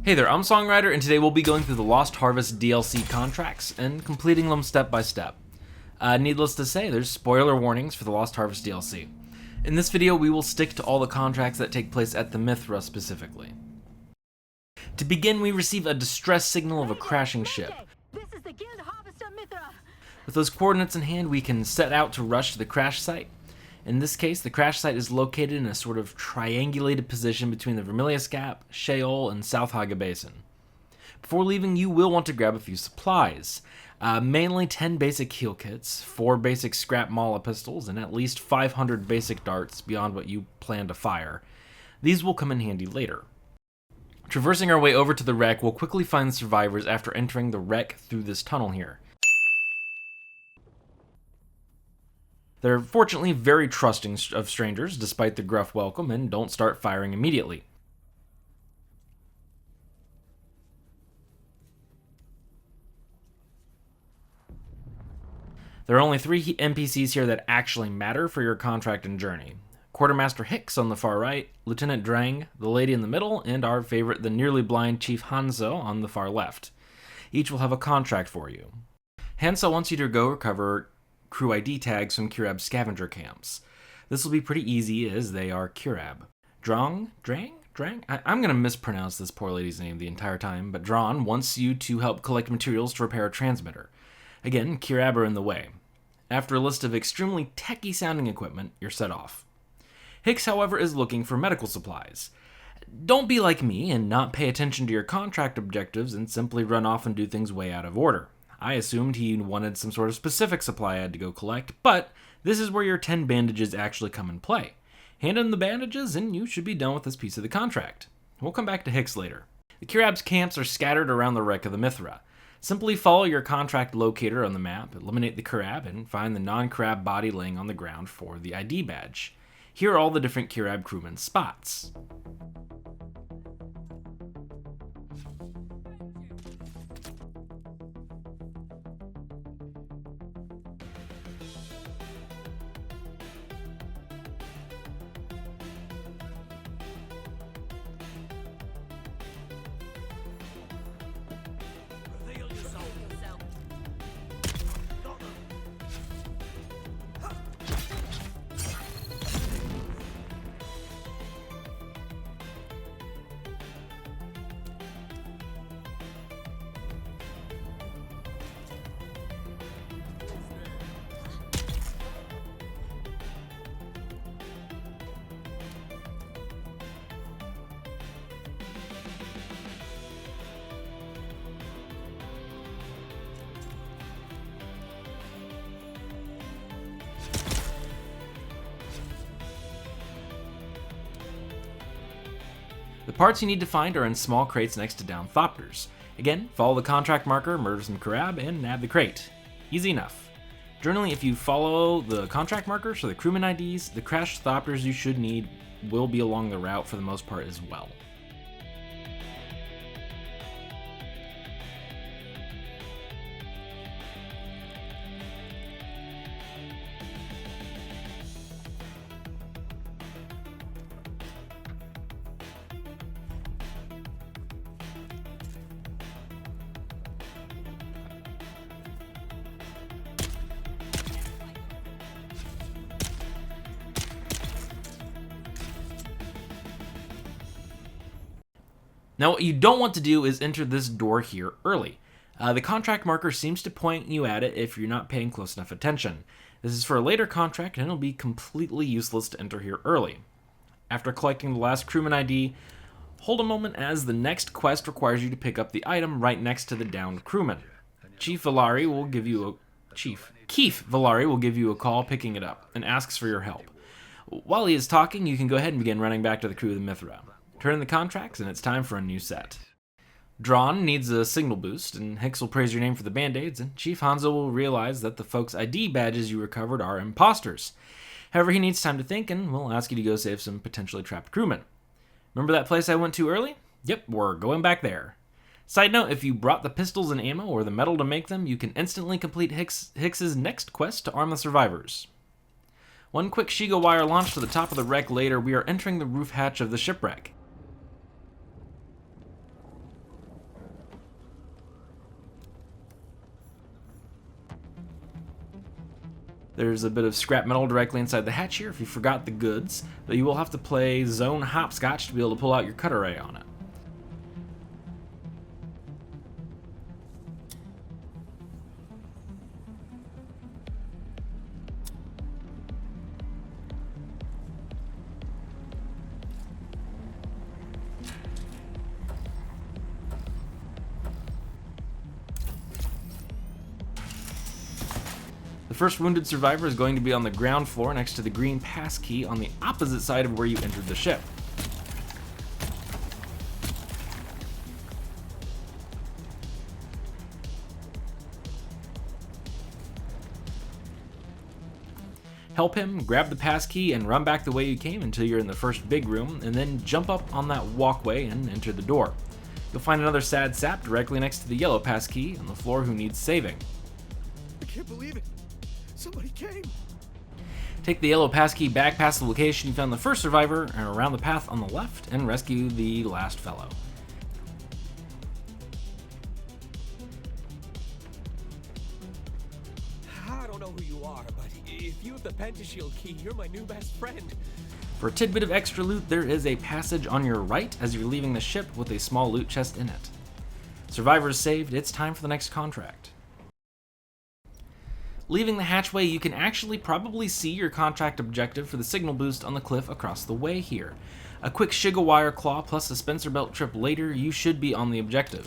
Hey there, I'm SongRider, and today we'll be going through the Lost Harvest DLC contracts and completing them step by step. Needless to say, there's spoiler warnings for the Lost Harvest DLC. In this video, we will stick to all the contracts that take place at the Mithra specifically. To begin, we receive a distress signal of a crashing ship. With those coordinates in hand, we can set out to rush to the crash site. In this case, the crash site is located in a sort of triangulated position between the Vermilius Gap, Sheol, and South Haga Basin. Before leaving, you will want to grab a few supplies. Mainly 10 basic heal kits, 4 basic scrap mala pistols, and at least 500 basic darts beyond what you plan to fire. These will come in handy later. Traversing our way over to the wreck, we'll quickly find the survivors after entering the wreck through this tunnel here. They're fortunately very trusting of strangers, despite the gruff welcome, and don't start firing immediately. There are only 3 NPCs here that actually matter for your contract and journey. Quartermaster Hicks on the far right, Lieutenant Drang, the lady in the middle, and our favorite, the nearly blind Chief Hanzo on the far left. Each will have a contract for you. Hanzo wants you to go recover crew ID tags from Curab scavenger camps. This will be pretty easy as they are Curab. Drang? I'm going to mispronounce this poor lady's name the entire time, but Dran wants you to help collect materials to repair a transmitter. Again, Curab are in the way. After a list of extremely techy sounding equipment, you're set off. Hicks, however, is looking for medical supplies. Don't be like me and not pay attention to your contract objectives and simply run off and do things way out of order. I assumed he wanted some sort of specific supply I had to go collect, but this is where your 10 bandages actually come in play. Hand him the bandages and you should be done with this piece of the contract. We'll come back to Hicks later. The Curab's camps are scattered around the wreck of the Mithra. Simply follow your contract locator on the map, eliminate the Curab, and find the non-Curab body laying on the ground for the ID badge. Here are all the different Curab crewmen's spots. The parts you need to find are in small crates next to downed Thopters. Again, follow the contract marker, murder some Curab, and nab the crate. Easy enough. Generally, if you follow the contract markers or the crewman IDs, the crashed Thopters you should need will be along the route for the most part as well. Now, what you don't want to do is enter this door here early. The contract marker seems to point you at it if you're not paying close enough attention. This is for a later contract, and it'll be completely useless to enter here early. After collecting the last crewman ID, hold a moment as the next quest requires you to pick up the item right next to the downed crewman. Kief Vallari will give you a call picking it up and asks for your help. While he is talking, you can go ahead and begin running back to the crew of the Mithra. Turn in the contracts, and it's time for a new set. Dran needs a signal boost, and Hicks will praise your name for the band-aids, and Chief Hanzo will realize that the folks' ID badges you recovered are imposters. However, he needs time to think, and will ask you to go save some potentially trapped crewmen. Remember that place I went to early? Yep, we're going back there. Side note, if you brought the pistols and ammo or the metal to make them, you can instantly complete Hicks's next quest to arm the survivors. One quick Shiga wire launch to the top of the wreck later, we are entering the roof hatch of the shipwreck. There's a bit of scrap metal directly inside the hatch here if you forgot the goods, but you will have to play zone hopscotch to be able to pull out your cut array on it. The first wounded survivor is going to be on the ground floor next to the green pass key on the opposite side of where you entered the ship. Help him, grab the pass key, and run back the way you came until you're in the first big room, and then jump up on that walkway and enter the door. You'll find another sad sap directly next to the yellow pass key on the floor who needs saving. I can't believe it. Somebody came. Take the yellow passkey back past the location you found the first survivor and around the path on the left and rescue the last fellow. I don't know who you are, but if you have the Pentashield key, you're my new best friend. For a tidbit of extra loot, there is a passage on your right as you're leaving the ship with a small loot chest in it. Survivors saved, it's time for the next contract. Leaving the hatchway, you can actually probably see your contract objective for the signal boost on the cliff across the way here. A quick Shiga wire claw plus a Spencer belt trip later, you should be on the objective.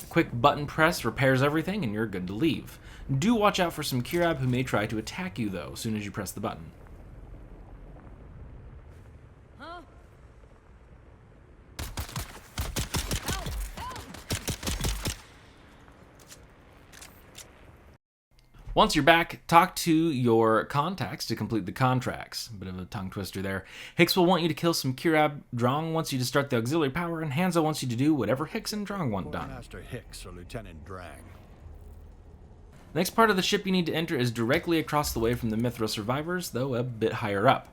A quick button press repairs everything and you're good to leave. Do watch out for some Kirab who may try to attack you though, as soon as you press the button. Once you're back, talk to your contacts to complete the contracts. Bit of a tongue twister there. Hicks will want you to kill some Kirab, Drong wants you to start the auxiliary power, and Hanzo wants you to do whatever Hicks and Drong want done. Master Hicks or Lieutenant Drang. The next part of the ship you need to enter is directly across the way from the Mithra survivors, though a bit higher up.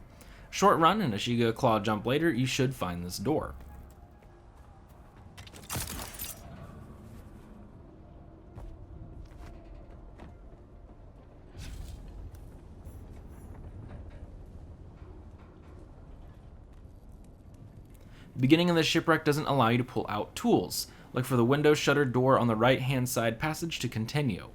Short run and a Shiga claw jump later, you should find this door. The beginning of the shipwreck doesn't allow you to pull out tools. Look for the window shutter door on the right-hand side passage to continue.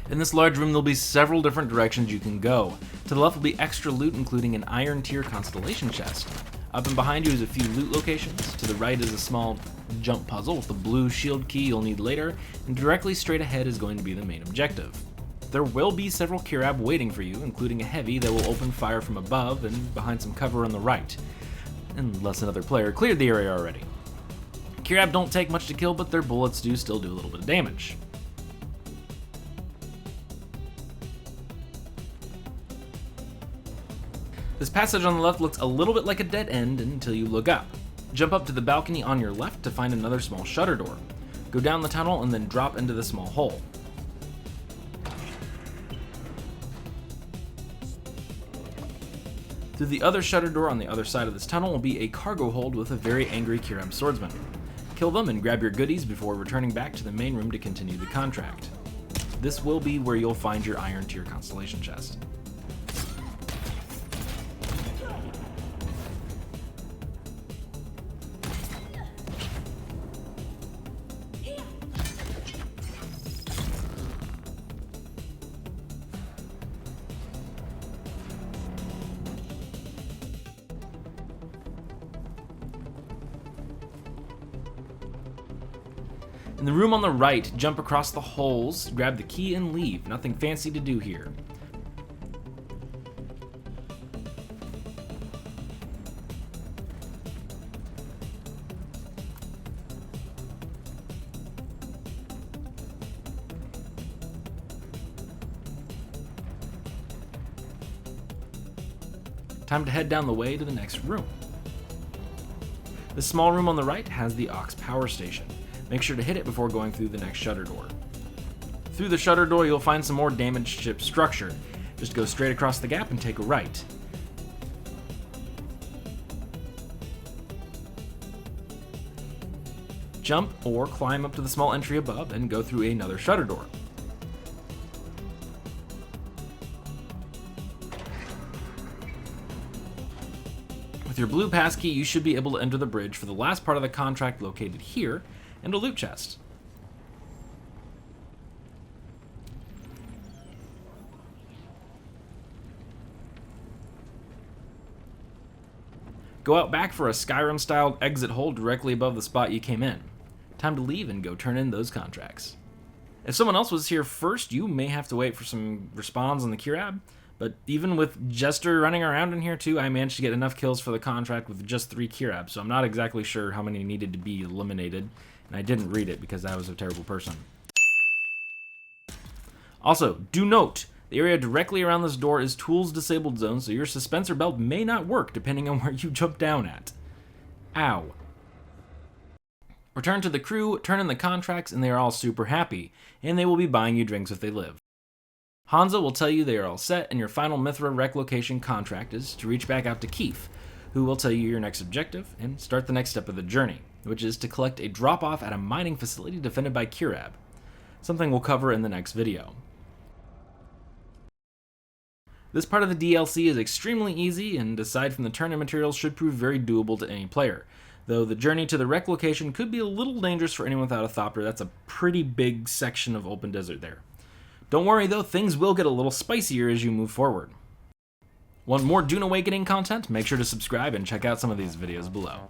In this large room, there'll be several different directions you can go. To the left will be extra loot, including an iron tier Constellation chest. Up and behind you is a few loot locations. To the right is a small jump puzzle with the blue shield key you'll need later, and directly straight ahead is going to be the main objective. There will be several Kirab waiting for you, including a heavy that will open fire from above and behind some cover on the right, unless another player cleared the area already. Kirab don't take much to kill, but their bullets do still do a little bit of damage. This passage on the left looks a little bit like a dead end until you look up. Jump up to the balcony on your left to find another small shutter door. Go down the tunnel and then drop into the small hole. Through the other shutter door on the other side of this tunnel will be a cargo hold with a very angry Kirab swordsman. Kill them and grab your goodies before returning back to the main room to continue the contract. This will be where you'll find your iron tier Constellation chest. In the room on the right, jump across the holes, grab the key and leave. Nothing fancy to do here. Time to head down the way to the next room. The small room on the right has the aux power station. Make sure to hit it before going through the next shutter door. Through the shutter door, you'll find some more damaged ship structure. Just go straight across the gap and take a right. Jump or climb up to the small entry above and go through another shutter door. With your blue passkey, you should be able to enter the bridge for the last part of the contract located here, and a loot chest. Go out back for a Skyrim-styled exit hole directly above the spot you came in. Time to leave and go turn in those contracts. If someone else was here first, you may have to wait for some respawns on the Kirab, but even with Jester running around in here too, I managed to get enough kills for the contract with just 3 Kirab, so I'm not exactly sure how many needed to be eliminated, and I didn't read it because I was a terrible person. Also, do note, the area directly around this door is tools disabled zone, so your suspensor belt may not work depending on where you jump down at. Ow. Return to the crew, turn in the contracts, and they are all super happy, and they will be buying you drinks if they live. Hanzo will tell you they are all set, and your final Mithra rec location contract is to reach back out to Kief, who will tell you your next objective and start the next step of the journey, which is to collect a drop-off at a mining facility defended by Kirab, something we'll cover in the next video. This part of the DLC is extremely easy, and aside from the turn-in materials, should prove very doable to any player. Though the journey to the rec location could be a little dangerous for anyone without a thopter. That's a pretty big section of open desert there. Don't worry though, things will get a little spicier as you move forward. Want more Dune Awakening content? Make sure to subscribe and check out some of these videos below.